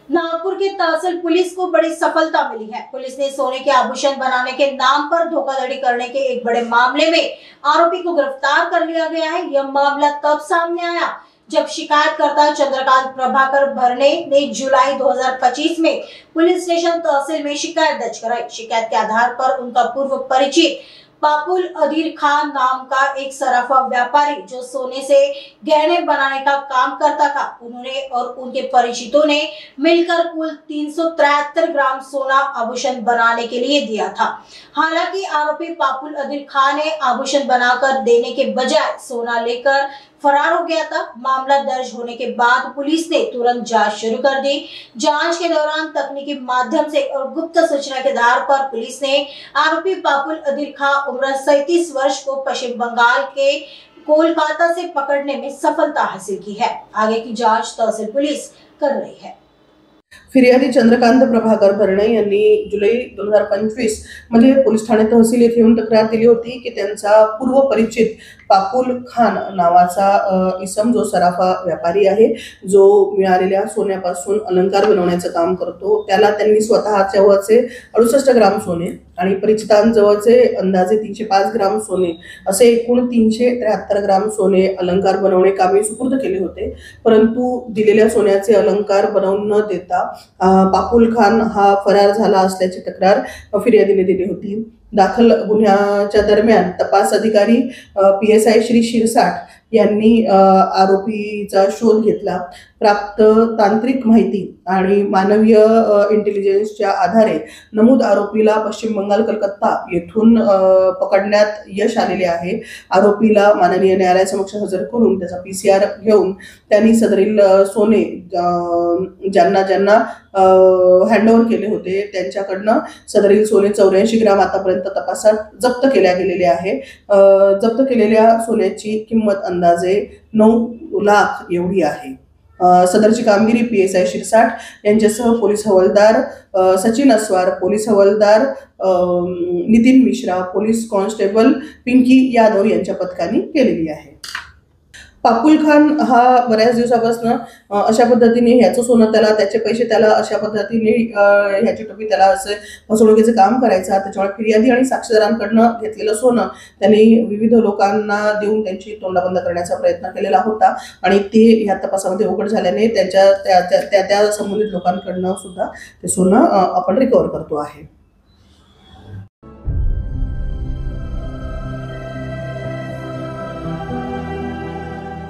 नागपुर की तहसील पुलिस को बड़ी सफलता मिली है। पुलिस ने सोने के आभूषण बनाने के नाम पर धोखाधड़ी करने के एक बड़े मामले में आरोपी को गिरफ्तार कर लिया गया है। यह मामला तब सामने आया जब शिकायतकर्ता चंद्रकांत प्रभाकर भरणे ने जुलाई 2025 में पुलिस स्टेशन तहसील में शिकायत दर्ज कराई। शिकायत के आधार पर उनका पूर्व परिचित पापुल अधीर खान नाम का एक सराफा व्यापारी जो सोने से गहने बनाने का काम करता था, उन्होंने और उनके परिचितों ने मिलकर कुल 373 ग्राम सोना आभूषण बनाने के लिए दिया था। हालांकि आरोपी पापुल अधीर खान ने आभूषण बनाकर देने के बजाय सोना लेकर फरार हो गया था। मामला दर्ज होने के बाद पुलिस ने तुरंत जांच शुरू कर दी। जांच के दौरान तकनीकी माध्यम से और गुप्त सूचना के आधार पर पुलिस ने आरोपी पापुल अधीर खान उम्र 37 वर्ष को पश्चिम बंगाल के कोलकाता से पकड़ने में सफलता हासिल की है। आगे की जांच तहसील पुलिस कर रही है। फिर्यादी चंद्रकांत प्रभाकर भरणे यांनी जुलै 2025 मध्ये पोलीस ठाणे तहसील येथे येऊन तक्रार दिली होती की त्यांचा पूर्व परिचित पापुल खान नावाचा इसम जो सराफा व्यापारी आहे, जो मिळालेल्या सोन्यापासून अलंकार बनवण्याचं काम करतो, त्याला त्यांनी स्वतःजवळचे 68 ग्राम सोने आणि परिचितांजवळचे अंदाजे 305 ग्राम सोने असे एकूण 373 ग्राम सोने अलंकार बनवणे कामी सुपूर्द केले होते। परंतु दिलेल्या सोन्याचे अलंकार बनवून न देता पापुल खान हा फरार झाला असल्याची तक्रार फिर्यादीने दिली होती। दाखल गुन्ह्याच्या दरम्यान तपास अधिकारी PSI श्री शिरसाट यांनी आरोपीचा शोध घेतला। प्राप्त तांत्रिक माहिती आणि मानवीय इंटेलिजन्सच्या आधारे नमूद आरोपीला पश्चिम बंगाल कलकत्ता येथून पकडण्यात यश आलेले आहे। आरोपीला माननीय न्यायालयासमक्ष हजर करून त्याचा PCR घेऊन त्यांनी सदरील सोने ज्यांना ज्यांना हँडओव्हर केले होते त्यांच्याकडनं सदरील सोने 84 ग्राम आतापर्यंत तपासात जप्त केल्या गेलेले आहे। जप्त केलेल्या सोन्याची किंमत अंदाजे 9 लाख एवढी आहे। सदरची कामगिरी PSI शिरसाट यांच्यासह पोलीस हवालदार सचिन अस्वार, पोलीस हवालदार नितीन मिश्रा, पोलीस कॉन्स्टेबल पिंकी यादव यांच्या पथकाने केलेली आहे। पापुल खान हा बऱ्याच दिवसापासून अशा पद्धतीने ह्याचं सोनं त्याला, त्याचे पैसे त्याला अशा पद्धतीने ह्याची टोपी त्याला असे फसवणुकीचे काम करायचा। त्याच्यामुळे फिर्यादी आणि साक्षीदारांकडनं घेतलेलं सोनं त्यांनी विविध लोकांना देऊन त्यांची तोंडबंद करण्याचा प्रयत्न केलेला होता आणि ते ह्या तपासामध्ये उघड झाल्याने त्यांच्या त्या संबंधित लोकांकडनं सुद्धा ते सोनं आपण रिकव्हर करतो आहे।